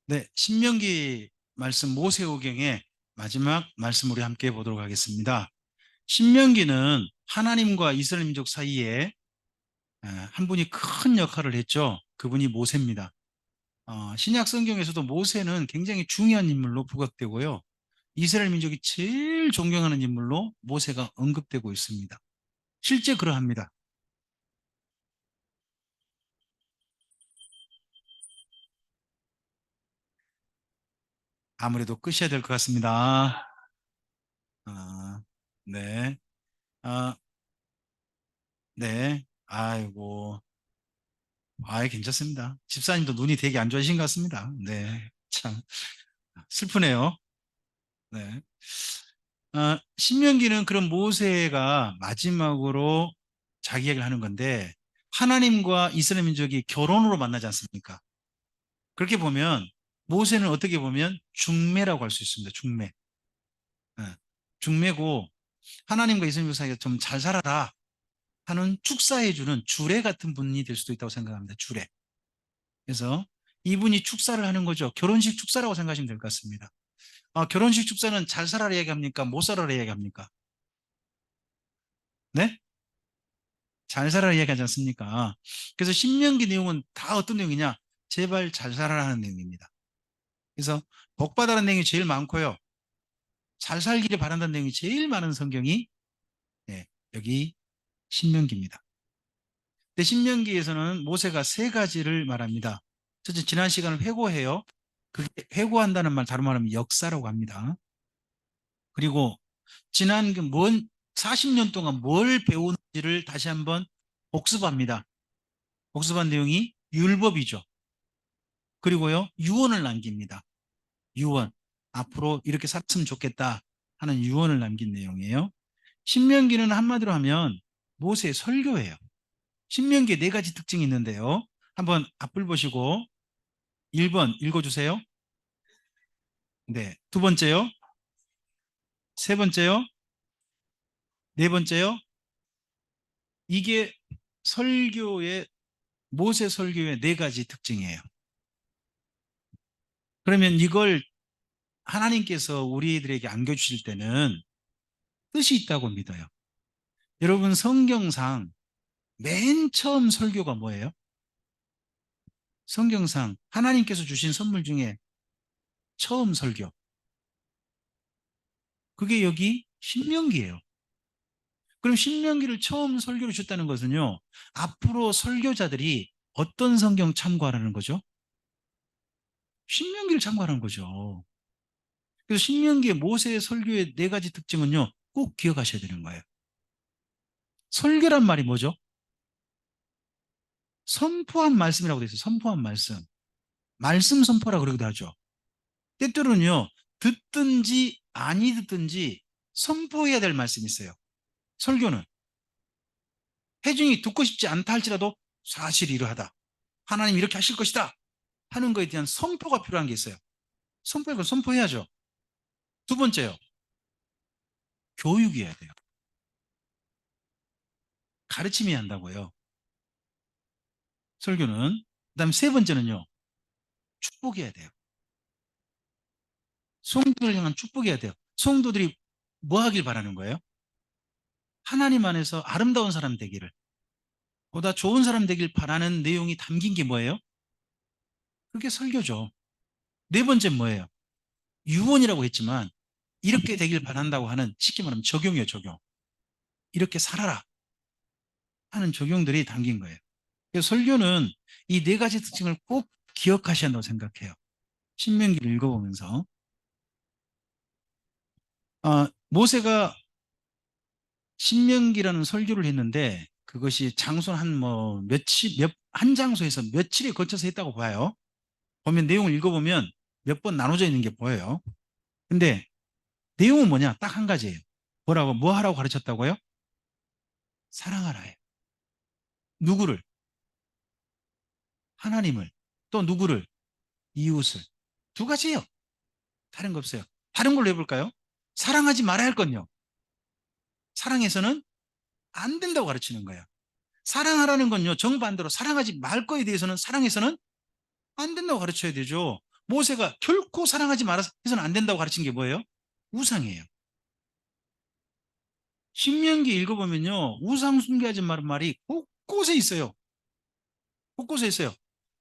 네, 신명기 말씀 모세오경의 마지막 말씀 우리 함께 보도록 하겠습니다. 신명기는 하나님과 이스라엘 민족 사이에 한 분이 큰 역할을 했죠. 그분이 모세입니다. 신약 성경에서도 모세는 굉장히 중요한 인물로 부각되고요. 이스라엘 민족이 제일 존경하는 인물로 모세가 언급되고 있습니다. 실제 그러합니다. 아무래도 끄셔야 될 것 같습니다. 아, 네. 아, 네. 아이고. 괜찮습니다. 집사님도 눈이 되게 안 좋으신 것 같습니다. 네. 참, 슬프네요. 네. 신명기는 그런 모세가 마지막으로 자기 이야기를 하는 건데, 하나님과 이스라엘 민족이 결혼으로 만나지 않습니까? 그렇게 보면, 모세는 어떻게 보면 중매라고 할 수 있습니다. 중매. 네. 중매고, 하나님과 이스라엘 민족 사이가 좀 잘 살아라 하는 축사해주는 주례 같은 분이 될 수도 있다고 생각합니다. 주례. 그래서 이분이 축사를 하는 거죠. 결혼식 축사라고 생각하시면 될 것 같습니다. 결혼식 축사는 잘 살아라 얘기합니까? 못 살아라 얘기합니까? 네? 잘 살아라 얘기하지 않습니까? 그래서 신명기 내용은 다 어떤 내용이냐? 제발 잘 살아라는 내용입니다. 그래서 복 받아라는 내용이 제일 많고요. 잘 살기를 바란다는 내용이 제일 많은 성경이 네, 여기 신명기입니다. 근데 신명기에서는 모세가 세 가지를 말합니다. 첫째, 지난 시간을 회고해요. 그게 회고한다는 말 다른 말하면 역사라고 합니다. 그리고 지난 40년 동안 뭘 배우는지를 다시 한번 복습합니다. 복습한 내용이 율법이죠. 그리고요, 유언을 남깁니다. 유언. 앞으로 이렇게 살았으면 좋겠다 하는 유언을 남긴 내용이에요. 신명기는 한마디로 하면 모세의 설교예요. 신명기에 네 가지 특징이 있는데요. 한번 앞을 보시고 1번 읽어주세요. 네. 두 번째요. 세 번째요. 네 번째요. 이게 설교의 모세 설교의 네 가지 특징이에요. 그러면 이걸 하나님께서 우리들에게 안겨주실 때는 뜻이 있다고 믿어요. 여러분 성경상 맨 처음 설교가 뭐예요? 성경상 하나님께서 주신 선물 중에 처음 설교. 그게 여기 신명기예요. 그럼 신명기를 처음 설교를 주셨다는 것은요. 앞으로 설교자들이 어떤 성경 참고하라는 거죠? 신명기를 참고하라는 거죠. 그래서 신명기의 모세의 설교의 네 가지 특징은요. 꼭 기억하셔야 되는 거예요. 설교란 말이 뭐죠? 선포한 말씀이라고 되어 있어요. 선포한 말씀. 말씀 선포라 그러기도 하죠. 때때로는요, 듣든지 아니 듣든지 선포해야 될 말씀이 있어요. 설교는. 회중이 듣고 싶지 않다 할지라도 사실이 이러하다. 하나님 이렇게 하실 것이다. 하는 거에 대한 선포가 필요한 게 있어요. 선포할 선포해야죠. 두 번째요. 교육이어야 돼요. 가르침이 한다고요. 설교는. 그다음에 세 번째는요. 축복해야 돼요. 성도를 향한 축복해야 돼요. 성도들이 뭐 하길 바라는 거예요? 하나님 안에서 아름다운 사람 되기를, 보다 좋은 사람 되길 바라는 내용이 담긴 게 뭐예요? 그게 설교죠. 네 번째 뭐예요? 유언이라고 했지만 이렇게 되길 바란다고 하는, 쉽게 말하면 적용이에요, 적용. 이렇게 살아라 하는 적용들이 담긴 거예요. 그래서 설교는 이 네 가지 특징을 꼭 기억하셔야 한다고 생각해요. 신명기를 읽어보면서 모세가 신명기라는 설교를 했는데 그것이 장소 한 한 장소에서 며칠에 걸쳐서 했다고 봐요. 보면 내용을 읽어보면 몇 번 나눠져 있는 게 보여요. 근데 내용은 뭐냐? 딱 한 가지예요. 뭐라고, 뭐 하라고 가르쳤다고요? 사랑하라 해요. 누구를? 하나님을. 또 누구를? 이웃을. 두 가지예요. 다른 거 없어요. 다른 걸로 해볼까요? 사랑하지 말아야 할 건요. 사랑해서는 안 된다고 가르치는 거예요. 사랑하라는 건요, 정반대로 사랑하지 말 거에 대해서는 사랑해서는 안 된다고 가르쳐야 되죠. 모세가 결코 사랑하지 말아서 해서는 안 된다고 가르친 게 뭐예요? 우상이에요. 신명기 읽어보면요. 우상 숭배하지 말은 말이 곳곳에 있어요. 곳곳에 있어요.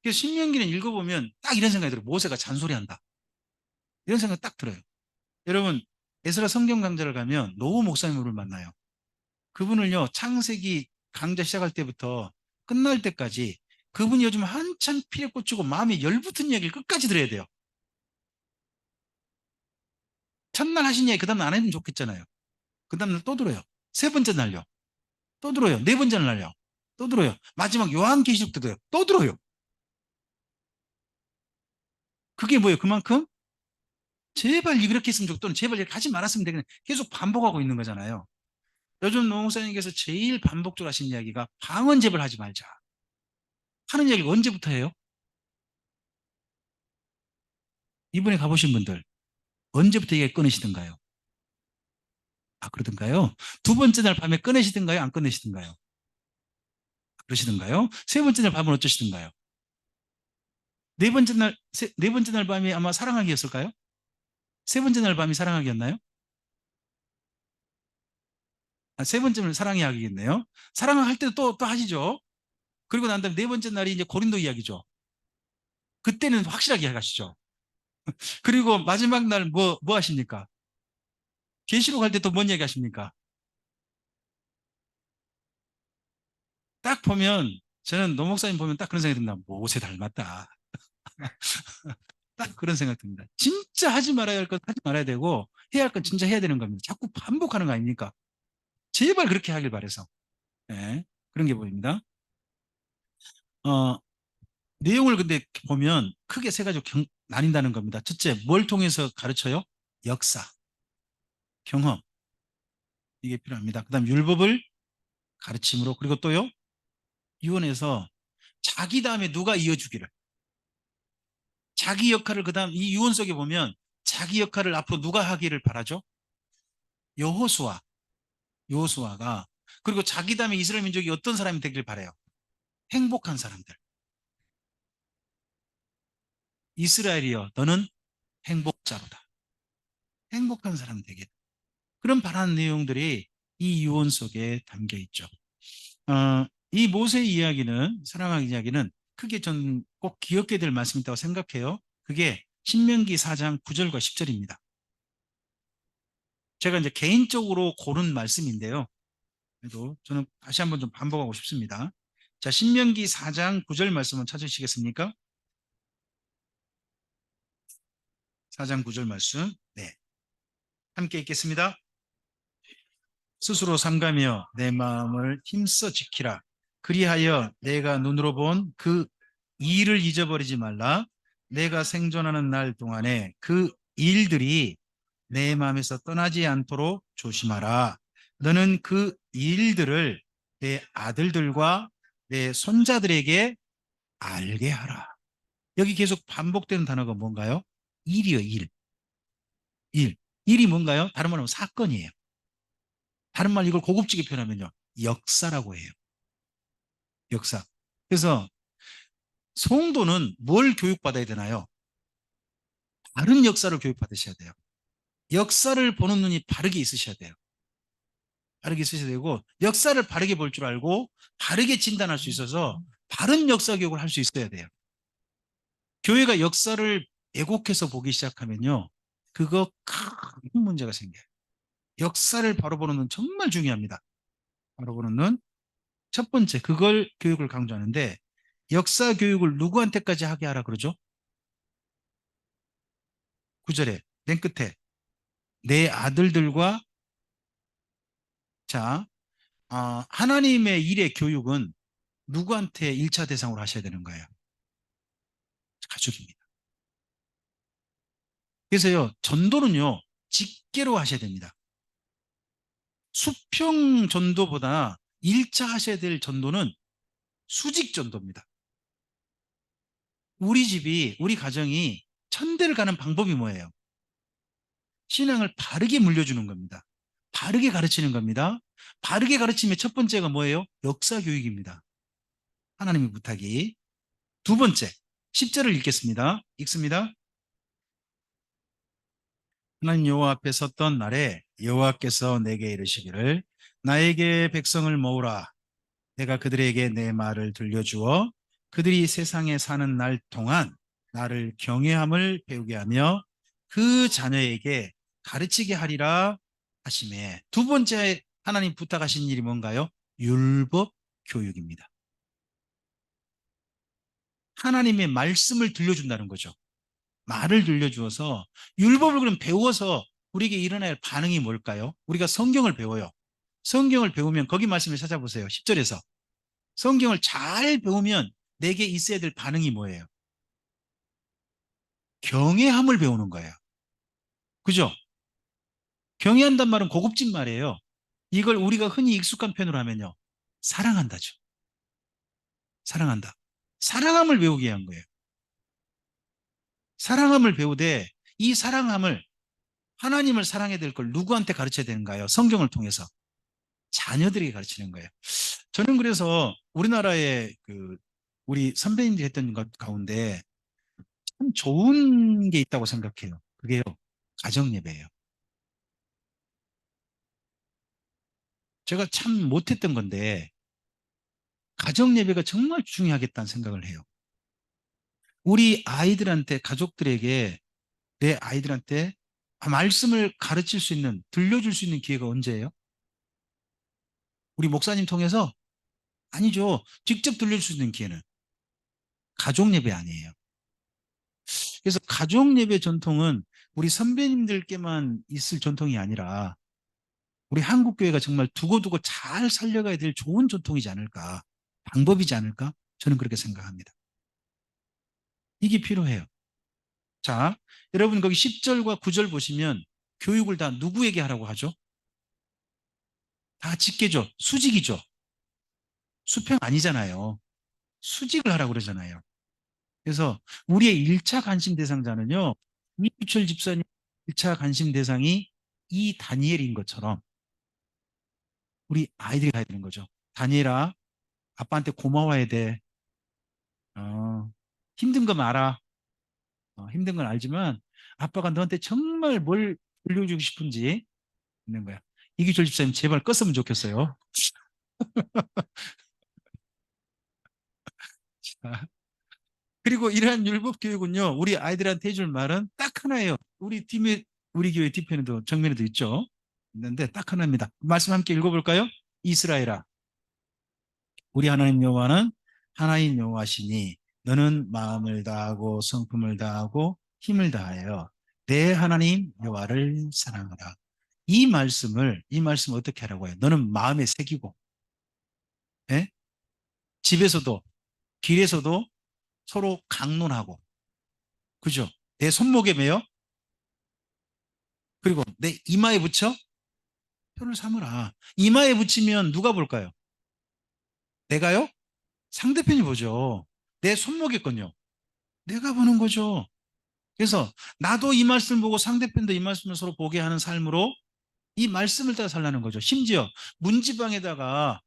그래서 신명기는 읽어보면 딱 이런 생각이 들어요. 모세가 잔소리한다. 이런 생각 딱 들어요. 여러분, 에스라 성경 강좌를 가면 노후 목사님을 만나요. 그분을요, 창세기 강좌 시작할 때부터 끝날 때까지 그분이 요즘 한참 피에 꽂히고 마음에 열붙은 이야기를 끝까지 들어야 돼요. 첫날 하신 이야기 그 다음날 안 해도 좋겠잖아요. 그 다음날 또 들어요. 세 번째 날요. 또 들어요. 네 번째 날요. 또 들어요. 마지막 요한계시록도 들어요. 또 들어요. 그게 뭐예요? 그만큼 제발 이렇게 했으면 좋겠다. 또는 제발 이렇게 하지 말았으면 되겠네. 계속 반복하고 있는 거잖아요. 요즘 노 목사님께서 제일 반복적으로 하신 이야기가 방언제발 하지 말자. 하는 이야기가 언제부터 해요? 이번에 가보신 분들 언제부터 이게 끊으시던가요? 아, 그러던가요? 두 번째 날 밤에 끊으시던가요? 안 끊으시던가요? 그러시던가요? 세 번째 날 밤은 어쩌시던가요? 네 번째 날 밤이 아마 사랑하기였을까요? 세 번째 날 밤이 사랑하기였나요? 아, 세 번째 날 사랑이 하기겠네요. 사랑할 때도 또 하시죠. 그리고 난 다음에 네 번째 날이 이제 고린도 이야기죠. 그때는 확실하게 가시죠. 그리고 마지막 날 뭐 하십니까? 계시록 할 때 또 뭔 얘기 하십니까? 딱 보면 저는 노 목사님 보면 딱 그런 생각이 듭니다. 모세 닮았다. 딱 그런 생각 듭니다. 진짜 하지 말아야 할 것 하지 말아야 되고 해야 할 건 진짜 해야 되는 겁니다. 자꾸 반복하는 거 아닙니까? 제발 그렇게 하길 바래서. 네, 그런 게 보입니다. 어, 내용을 근데 보면 크게 세 가지로 나뉜다는 겁니다. 첫째, 뭘 통해서 가르쳐요? 역사, 경험. 이게 필요합니다. 그 다음 율법을 가르침으로 그리고 또요. 유언에서 자기 다음에 누가 이어주기를. 자기 역할을 그 다음 이 유언 속에 보면 자기 역할을 앞으로 누가 하기를 바라죠? 여호수아, 여호수아가 그리고 자기 다음에 이스라엘 민족이 어떤 사람이 되길 바래요? 행복한 사람들. 이스라엘이여 너는 행복자로다. 행복한 사람 되게. 그런 바라는 내용들이 이 유언 속에 담겨 있죠. 이 모세 이야기는 사랑하기 이야기는 크게 전 꼭 기억해야 될 말씀이 있다고 생각해요. 그게 신명기 4장 9절과 10절입니다. 제가 이제 개인적으로 고른 말씀인데요. 그래도 저는 다시 한번 좀 반복하고 싶습니다. 자, 신명기 4장 9절 말씀을 찾으시겠습니까? 4장 9절 말씀. 네. 함께 읽겠습니다. 스스로 삼가며 내 마음을 힘써 지키라. 그리하여 내가 눈으로 본 그 일을 잊어버리지 말라. 내가 생존하는 날 동안에 그 일들이 내 마음에서 떠나지 않도록 조심하라. 너는 그 일들을 내 아들들과 내 손자들에게 알게 하라. 여기 계속 반복되는 단어가 뭔가요? 일이요, 일. 일. 일이 뭔가요? 다른 말로 하면 사건이에요. 다른 말 이걸 고급지게 표현하면요. 역사라고 해요. 역사. 그래서 성도는 뭘 교육받아야 되나요? 바른 역사를 교육받으셔야 돼요. 역사를 보는 눈이 바르게 있으셔야 돼요. 바르게 있으셔야 되고 역사를 바르게 볼 줄 알고 바르게 진단할 수 있어서 바른 역사 교육을 할 수 있어야 돼요. 교회가 역사를 왜곡해서 보기 시작하면요. 그거 큰 문제가 생겨요. 역사를 바로 보는 눈 정말 중요합니다. 바로 보는 눈. 첫 번째, 그걸 교육을 강조하는데 역사 교육을 누구한테까지 하게 하라 그러죠? 9절에 맨 끝에 내 아들들과 자, 하나님의 일의 교육은 누구한테 1차 대상으로 하셔야 되는 거예요? 가족입니다. 그래서요, 전도는요, 직계로 하셔야 됩니다. 수평 전도보다 1차 하셔야 될 전도는 수직 전도입니다. 우리 집이, 우리 가정이 천대를 가는 방법이 뭐예요? 신앙을 바르게 물려주는 겁니다. 바르게 가르치는 겁니다. 바르게 가르침의 첫 번째가 뭐예요? 역사 교육입니다. 하나님의 부탁이. 두 번째, 10절을 읽겠습니다. 읽습니다. 하나님 여호와 앞에 섰던 날에 여호와께서 내게 이르시기를 나에게 백성을 모으라. 내가 그들에게 내 말을 들려주어 그들이 세상에 사는 날 동안 나를 경외함을 배우게 하며 그 자녀에게 가르치게 하리라 하시매, 두 번째 하나님 부탁하신 일이 뭔가요? 율법 교육입니다. 하나님의 말씀을 들려준다는 거죠. 말을 들려주어서 율법을 그럼 배워서 우리에게 일어날 반응이 뭘까요? 우리가 성경을 배워요. 성경을 배우면 거기 말씀을 찾아보세요. 10절에서 성경을 잘 배우면 내게 있어야 될 반응이 뭐예요? 경외함을 배우는 거예요. 그죠? 경외한단 말은 고급진 말이에요. 이걸 우리가 흔히 익숙한 편으로 하면요, 사랑한다죠. 사랑한다. 사랑함을 배우게 위한 거예요. 사랑함을 배우되 이 사랑함을, 하나님을 사랑해야 될 걸 누구한테 가르쳐야 되는가요? 성경을 통해서 자녀들에게 가르치는 거예요. 저는 그래서 우리나라의 우리 선배님들이 했던 것 가운데 참 좋은 게 있다고 생각해요. 그게요, 가정 예배예요. 제가 참 못했던 건데 가정 예배가 정말 중요하겠다는 생각을 해요. 우리 아이들한테, 가족들에게, 내 아이들한테 말씀을 가르칠 수 있는, 들려줄 수 있는 기회가 언제예요? 우리 목사님 통해서? 아니죠. 직접 들려줄 수 있는 기회는 가족 예배 아니에요. 그래서 가족 예배 전통은 우리 선배님들께만 있을 전통이 아니라 우리 한국교회가 정말 두고두고 잘 살려가야 될 좋은 전통이지 않을까, 방법이지 않을까, 저는 그렇게 생각합니다. 이게 필요해요. 자, 여러분 거기 10절과 9절 보시면 교육을 다 누구에게 하라고 하죠? 다 직계죠. 수직이죠. 수평 아니잖아요. 수직을 하라고 그러잖아요. 그래서 우리의 1차 관심 대상자는요, 이규철 집사님 1차 관심 대상이 이 다니엘인 것처럼 우리 아이들이 가야 되는 거죠. 다니엘아, 아빠한테 고마워야 돼. 어, 힘든 거 알아. 힘든 건 알지만 아빠가 너한테 정말 뭘 돌려주고 싶은지 있는 거야. 이규철 집사님 제발 껐으면 좋겠어요. 그리고 이러한 율법 교육은요, 우리 아이들한테 해줄 말은 딱 하나예요. 우리 교회 뒤편에도 정면에도 있죠. 있는데 딱 하나입니다. 말씀 함께 읽어볼까요? 이스라엘아, 우리 하나님 여호와는 하나님 여호와시니 너는 마음을 다하고 성품을 다하고 힘을 다하여 내 하나님 여호와를 사랑하라. 이 말씀 어떻게 하라고 해요? 너는 마음에 새기고, 예? 집에서도 길에서도 서로 강론하고, 그죠? 내 손목에 매어, 그리고 내 이마에 붙여 표를 삼으라. 이마에 붙이면 누가 볼까요? 내가요? 상대편이 보죠. 내 손목에 건요, 내가 보는 거죠. 그래서 나도 이 말씀을 보고 상대편도 이 말씀을 서로 보게 하는 삶으로 이 말씀을 따라 살라는 거죠. 심지어 문지방에다가,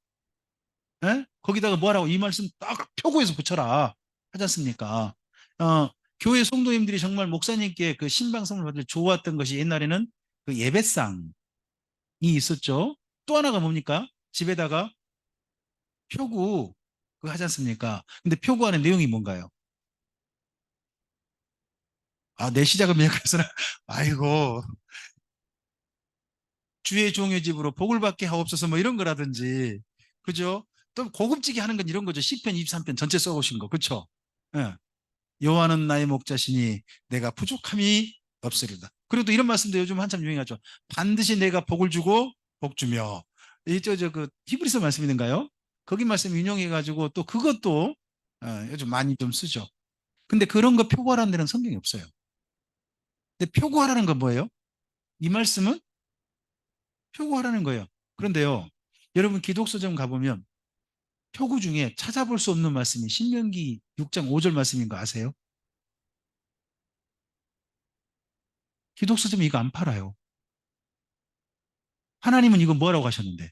거기다가 뭐하라고, 이 말씀 딱 표고해서 붙여라 하지 않습니까? 어, 교회 성도님들이 정말 목사님께 그 신방성을 받을 좋았던 것이, 옛날에는 그 예배상이 있었죠. 또 하나가 뭡니까? 집에다가 표구 그거 하지 않습니까? 근데 표구 안에 내용이 뭔가요? 아, 내 시작은 미약해서는 아이고, 주의 종의 집으로 복을 받게 하옵소서, 뭐 이런 거라든지, 그죠? 또 고급지게 하는 건 이런 거죠. 시편 23편 전체 써오신 거, 그렇죠? 예. 여호와는 나의 목자시니 내가 부족함이 없으리다. 그리고 또 이런 말씀도 요즘 한참 유행하죠. 반드시 내가 복을 주고 복 주며. 이저그 히브리서 말씀 있는가요? 거기 말씀 인용해 가지고 또 그것도 요즘 많이 좀 쓰죠. 근데 그런 거 표구하라는 데는 성경이 없어요. 근데 표구하라는 건 뭐예요? 이 말씀은 표구하라는 거예요. 그런데요, 여러분 기독서점 가보면 표구 중에 찾아볼 수 없는 말씀이 신명기 6장 5절 말씀인 거 아세요? 기독서점이 이거 안 팔아요. 하나님은 이거 뭐라고 하셨는데?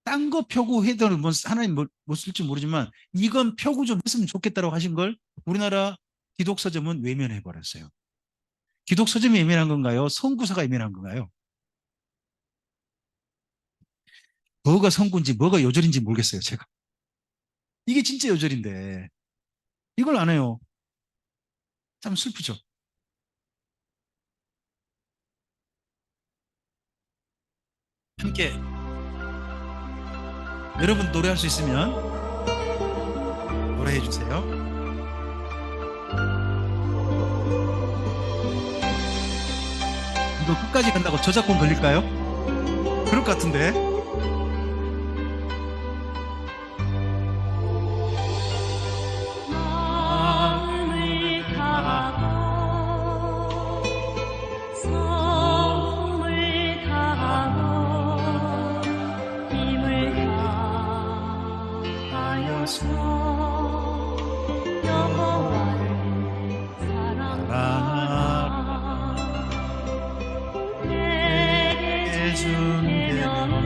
딴 거 표구해도 뭐 하나님 못 쓸지 모르지만 이건 표구 좀 했으면 좋겠다고 하신 걸 우리나라 기독서점은 외면해 버렸어요. 기독 서점이 예민한 건가요? 선구서가 예민한 건가요? 뭐가 선구인지 뭐가 요절인지 모르겠어요, 제가. 이게 진짜 요절인데 이걸 안 해요. 참 슬프죠. 함께 여러분 노래할 수 있으면 노래해 주세요. 이거 끝까지 간다고 저작권 걸릴까요? 그럴 것 같은데. 마음을 다하고 성을 다하고 힘을 다하여서 여호와를 사랑하라. 내게 준 계명을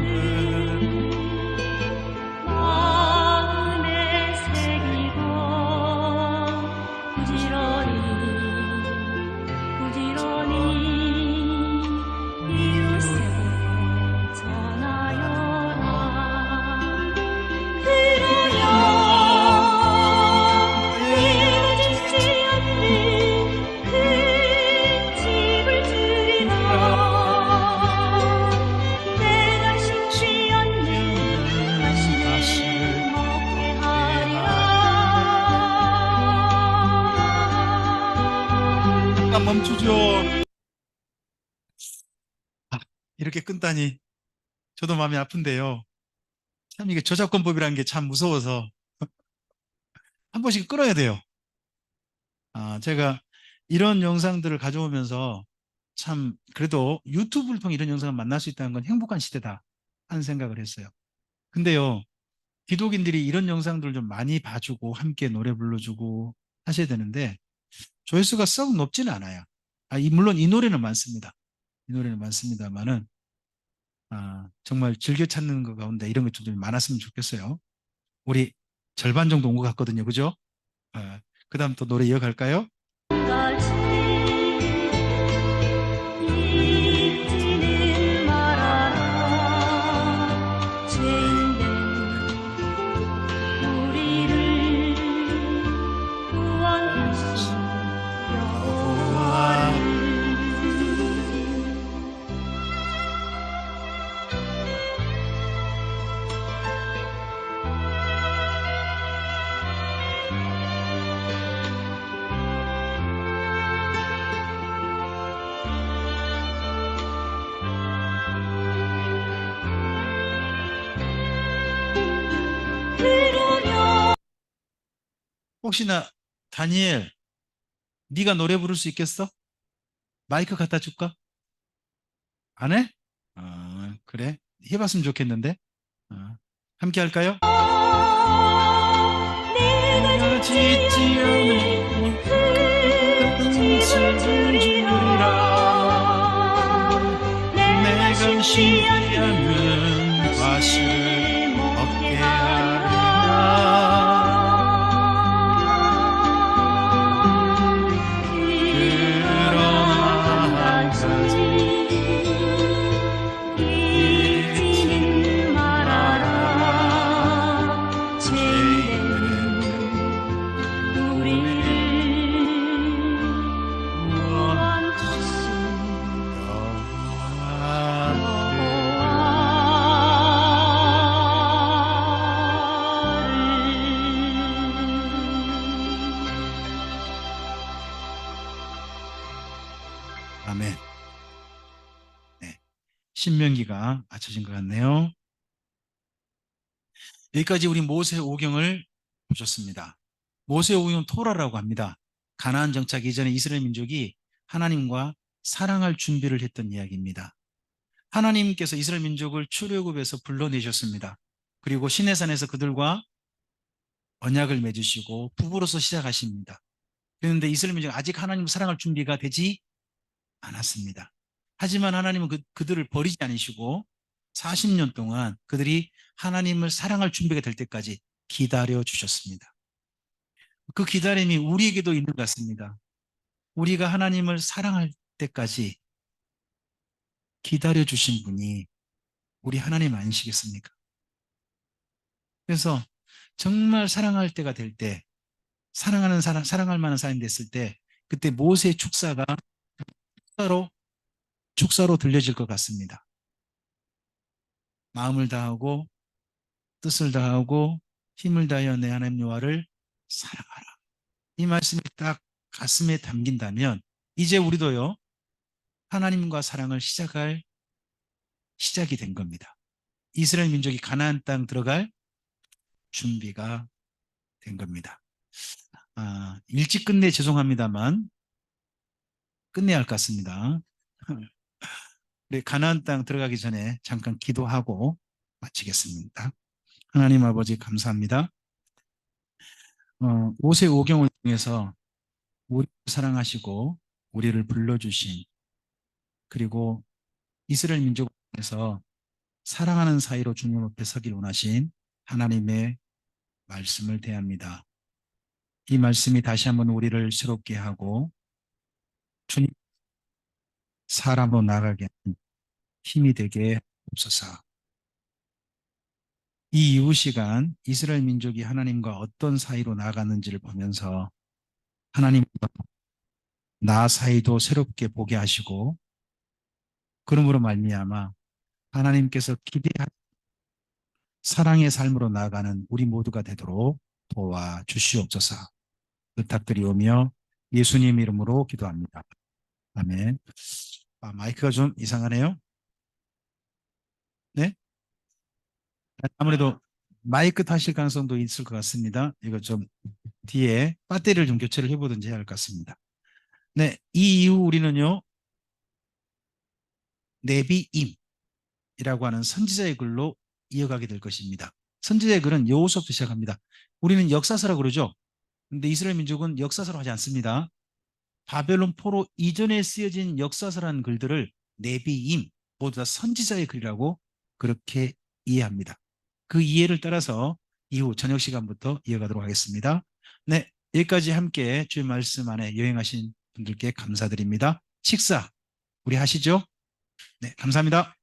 마음에 새기고 부지런히 이웃에 전하여라. 그러면 이루어지지 않는 그 집을 주리라. 내가 심지 않는 다시를 먹게 하리라. 잠깐 멈추죠. 이렇게 끊다니 저도 마음이 아픈데요. 참 이게 저작권법이라는 게 참 무서워서 한 번씩 끊어야 돼요. 제가 이런 영상들을 가져오면서 참 그래도 유튜브를 통해 이런 영상을 만날 수 있다는 건 행복한 시대다 하는 생각을 했어요. 근데요, 기독인들이 이런 영상들을 좀 많이 봐주고 함께 노래 불러주고 하셔야 되는데 조회수가 썩 높지는 않아요. 물론 이 노래는 많습니다. 이 노래는 많습니다만은 정말 즐겨 찾는 것 가운데 이런 것 좀 많았으면 좋겠어요. 우리 절반 정도 온 것 같거든요. 그죠? 그 다음 또 노래 이어갈까요? 까지 잊지는 말아라. 죄인된 우리를 구원하신 여호와를. 그러면 혹시나 다니엘, 네가 노래 부를 수 있겠어? 마이크 갖다 줄까? 안 해? 그래. 해봤으면 좋겠는데. 함께 할까요? 내가 짓지 않은 그 집을 주리라. 내가 심지 않는 과실을 먹게 하리라. 그러나 한 가지 잊지는 말아라. 죄인된 우리를 구원하신 아멘. 네. 신명기가 맞춰진 것 같네요. 여기까지 우리 모세 오경을 보셨습니다. 모세 오경 토라라고 합니다. 가나안 정착 이전에 이스라엘 민족이 하나님과 사랑할 준비를 했던 이야기입니다. 하나님께서 이스라엘 민족을 출애굽에서 불러내셨습니다. 그리고 시내산에서 그들과 언약을 맺으시고 부부로서 시작하십니다. 그런데 이스라엘 민족은 아직 하나님을 사랑할 준비가 되지 않았습니다. 하지만 하나님은 그들을 버리지 않으시고 40년 동안 그들이 하나님을 사랑할 준비가 될 때까지 기다려 주셨습니다. 그 기다림이 우리에게도 있는 것 같습니다. 우리가 하나님을 사랑할 때까지 기다려 주신 분이 우리 하나님 아니시겠습니까? 그래서 정말 사랑할 때가 될 때, 사랑하는 사람, 사랑할 만한 사람이 됐을 때, 그때 모세의 축사가 축사로, 축사로 들려질 것 같습니다. 마음을 다하고, 뜻을 다하고, 힘을 다하여 내 하나님 여호와를 사랑하라. 이 말씀이 딱 가슴에 담긴다면, 이제 우리도요, 하나님과 사랑을 시작할 시작이 된 겁니다. 이스라엘 민족이 가나안 땅 들어갈 준비가 된 겁니다. 일찍 끝내 죄송합니다만 끝내야 할 것 같습니다. 우리 가나안 땅 들어가기 전에 잠깐 기도하고 마치겠습니다. 하나님 아버지 감사합니다. 모세 오경을 통해서 우리를 사랑하시고 우리를 불러주신, 그리고 이스라엘 민족을 통해서 사랑하는 사이로 주님 앞에 서길 원하신 하나님의 말씀을 대합니다. 이 말씀이 다시 한번 우리를 새롭게 하고 주님 사람으로 나가게 하는 힘이 되게 없어서, 이 이후 시간 이스라엘 민족이 하나님과 어떤 사이로 나아갔는지를 보면서 하나님과 나 사이도 새롭게 보게 하시고, 그러므로 말미암아 하나님께서 기대한 사랑의 삶으로 나아가는 우리 모두가 되도록 도와주시옵소서 부탁드리오며 예수님 이름으로 기도합니다. 아멘. 마이크가 좀 이상하네요. 네? 아무래도 마이크 타실 가능성도 있을 것 같습니다. 이거 좀 뒤에 배터리를 좀 교체를 해보든지 해야 할 것 같습니다. 네, 이 이후 우리는요, 네비임이라고 하는 선지자의 글로 이어가게 될 것입니다. 선지자의 글은 여호수아부터 시작합니다. 우리는 역사서라고 그러죠. 근데 이스라엘 민족은 역사서로 하지 않습니다. 바벨론 포로 이전에 쓰여진 역사서라는 글들을 네비임, 모두 다 선지자의 글이라고 그렇게 이해합니다. 그 이해를 따라서 이후 저녁 시간부터 이어가도록 하겠습니다. 네, 여기까지 함께 주의 말씀 안에 여행하신 분들께 감사드립니다. 식사 우리 하시죠? 네, 감사합니다.